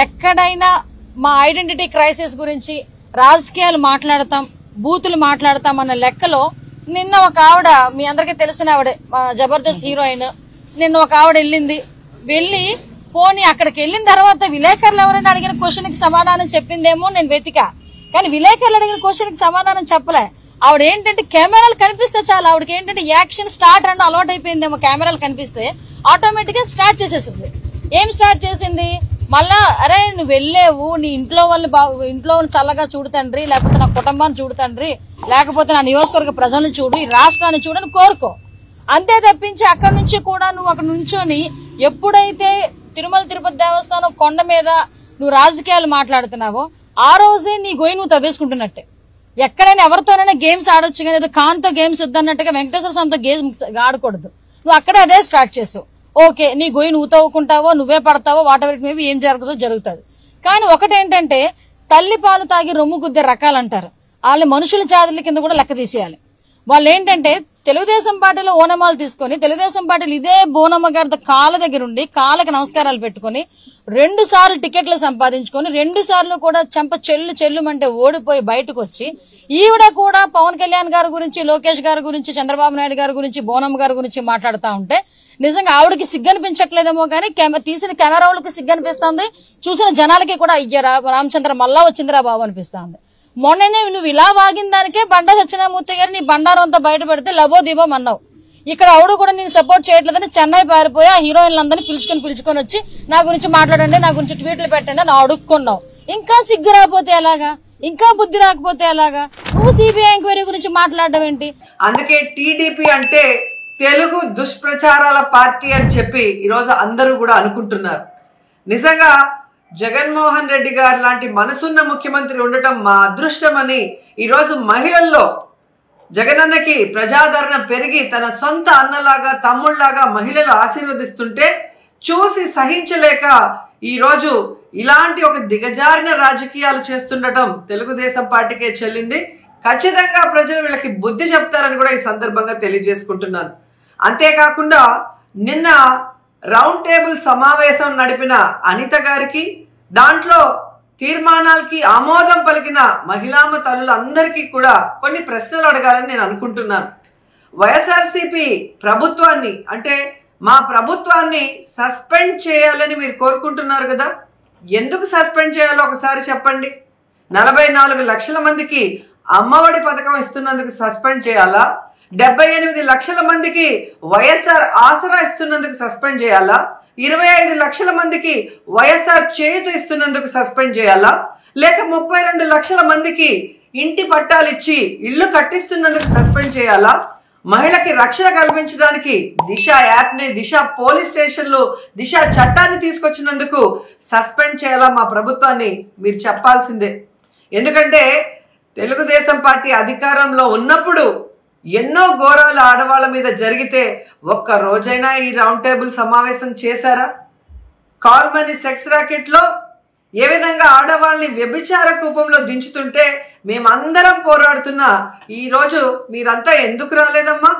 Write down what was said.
ఎక్కడైనా మా identity crisis గురించి రాజకీయాలు మాట్లాడతాం, బూతులు మాట్లాడతాం అన్న లెక్కలో నిన్న ఒక ఆవిడ, మీ అందరికీ తెలిసిన ఆవిడే, జబర్దస్త్ హీరోయిన్, నిన్న ఒక ఆవిడ వెళ్ళి పోనీ అక్కడికి వెళ్ళిన తర్వాత విలేకరులు ఎవరైనా అడిగిన క్వశ్చన్కి సమాధానం చెప్పిందేమో నేను వెతికా, కానీ విలేకరులు అడిగిన క్వశ్చన్కి సమాధానం చెప్పలే. ఆవిడ ఏంటంటే కెమెరాలు కనిపిస్తే చాలు, ఆవిడకి ఏంటంటే యాక్షన్ స్టార్ట్ అంటే అలవాటు అయిపోయిందేమో, కెమెరాలు కనిపిస్తే ఆటోమేటిక్ గా స్టార్ట్ చేసేసింది. ఏం స్టార్ట్ చేసింది? మళ్ళా అరే నువ్వు వెళ్ళేవు, నీ ఇంట్లో వాళ్ళు చల్లగా చూడు తండ్రి, లేకపోతే నా కుటుంబాన్ని చూడు తండ్రి, లేకపోతే నా నియోజకవర్గ ప్రజలను చూడు, ఈ రాష్ట్రాన్ని చూడని కోరుకో. అంతే తప్పించి అక్కడి నుంచి కూడా నువ్వు అక్కడ నుంచొని ఎప్పుడైతే తిరుమల తిరుపతి దేవస్థానం కొండ మీద నువ్వు రాజకీయాలు మాట్లాడుతున్నావో ఆ రోజే నీ గొయ్యి నువ్వు తవ్వేసుకుంటున్నట్టే. ఎక్కడైనా ఎవరితోనైనా గేమ్స్ ఆడొచ్చు, కానీ ఏదో ఖాన్తో గేమ్స్ వద్దన్నట్టుగా వెంకటేశ్వర స్వామితో గేమ్స్ ఆడకూడదు. నువ్వు అక్కడే అదే స్టార్ట్ చేసావు. ఓకే, నీ గొయ్యి నువ్వు తవ్వుకుంటావో, నువ్వే పడతావో, వాట్ ఎవర్ మేబీ ఏం జరుగుతుందో జరుగుతుంది. కానీ ఒకటేంటంటే తల్లి పాలు తాగి రొమ్ము గుద్దే రకాలంటారు, వాళ్ళని మనుషుల జాతుల కింద కూడా లెక్క తీసేయాలి. వాళ్ళు ఏంటంటే తెలుగుదేశం పార్టీలో ఓనమాలు తీసుకొని, తెలుగుదేశం పార్టీలు ఇదే బోనమ్మ గారి కాళ్ళ దగ్గర ఉండి కాళ్ళకి నమస్కారాలు పెట్టుకుని 2 సార్లు టికెట్లు సంపాదించుకొని 2 సార్లు కూడా చెంప చెల్లుమంటే ఓడిపోయి బయటకు వచ్చి ఈవిడ కూడా పవన్ కళ్యాణ్ గారి గురించి, లోకేష్ గారి గురించి, చంద్రబాబు నాయుడు గారి గురించి, బోనమ్మ గారి గురించి మాట్లాడుతూ ఉంటే నిజంగా ఆవిడకి సిగ్గనిపించట్లేదేమో, కానీ తీసిన కెమెరా వాళ్ళకి సిగ్గనిపిస్తుంది, చూసిన జనాలకి కూడా అయ్యారా రామచంద్ర మళ్ళా వచ్చిందిరా బాబు అనిపిస్తుంది. మొన్ననే నువ్వు ఇలా వాగిన దానికే బండా సత్యనారాయణమూర్తి గారు నీ బండారం అంతా బయట పెడితే లబో దీపం అన్నావు. ఇక్కడ ఆవిడ కూడా నేను సపోర్ట్ చేయట్లేదని చెన్నై పారిపోయి ఆ హీరోయిన్లందరినీ పిలుచుకొని వచ్చి నా గురించి మాట్లాడండి, నా గురించి ట్వీట్లు పెట్టండి అని అడుక్కున్నావు. ఇంకా సిగ్గు రాకపోతే ఎలాగా, ఇంకా బుద్ధి రాకపోతే ఎలాగా? నువ్వు సిబిఐ ఎంక్వైరీ గురించి మాట్లాడడం ఏంటి? అందుకే టీడీపీ అంటే తెలుగు దుష్ప్రచారాల పార్టీ అని చెప్పి ఈరోజు అందరూ కూడా అనుకుంటున్నారు. నిజంగా జగన్మోహన్ రెడ్డి గారు లాంటి మనసున్న ముఖ్యమంత్రి ఉండటం మా అదృష్టం అని ఈరోజు మహిళల్లో జగనన్నకి ప్రజాదరణ పెరిగి తన సొంత అన్నలాగా తమ్ముళ్లాగా మహిళలు ఆశీర్వదిస్తుంటే చూసి సహించలేక ఈరోజు ఇలాంటి ఒక దిగజారిన రాజకీయాలు చేస్తుండటం తెలుగుదేశం పార్టీకే చెల్లింది. ఖచ్చితంగా ప్రజలు వీళ్ళకి బుద్ధి చెప్తారని కూడా ఈ సందర్భంగా తెలియజేసుకుంటున్నాను. అంతేకాకుండా నిన్న రౌండ్ టేబుల్ సమావేశం నడిపిన అనిత గారికి, దాంట్లో తీర్మానాలకి ఆమోదం పలికిన మహిళామ తల్లులందరికీ కూడా కొన్ని ప్రశ్నలు అడగాలని నేను అనుకుంటున్నాను. వైఎస్ఆర్సీపీ ప్రభుత్వాన్ని అంటే మా ప్రభుత్వాన్ని సస్పెండ్ చేయాలని మీరు కోరుకుంటున్నారు కదా, ఎందుకు సస్పెండ్ చేయాలో ఒకసారి చెప్పండి. 44 లక్షల మందికి అమ్మఒడి పథకం ఇస్తున్నందుకు సస్పెండ్ చేయాలా? 78 లక్షల మందికి వైఎస్ఆర్ ఆసరా ఇస్తున్నందుకు సస్పెండ్ చేయాలా? 25 లక్షల మందికి వైఎస్ఆర్ చేయూత ఇస్తున్నందుకు సస్పెండ్ చేయాలా? లేక 32 లక్షల మందికి ఇంటి పట్టాలు ఇచ్చి ఇళ్లు కట్టిస్తున్నందుకు సస్పెండ్ చేయాలా? మహిళకి రక్షణ కల్పించడానికి దిశ యాప్ని, దిశ పోలీస్ స్టేషన్లు, దిశ చట్టాన్ని తీసుకొచ్చినందుకు సస్పెండ్ చేయాలా మా ప్రభుత్వాన్ని? మీరు చెప్పాల్సిందే. ఎందుకంటే తెలుగుదేశం పార్టీ అధికారంలో ఉన్నప్పుడు ఎన్నో ఘోరాలు ఆడవాళ్ళ మీద జరిగితే ఒక్క రోజైనా ఈ రౌండ్ టేబుల్ సమావేశం చేశారా? కాల్ మనీ సెక్స్ రాకెట్లో ఏ విధంగా ఆడవాళ్ళని వ్యభిచార కూపంలో దించుతుంటే మేమందరం పోరాడుతున్నా ఈరోజు మీరంతా ఎందుకు రాలేదమ్మా?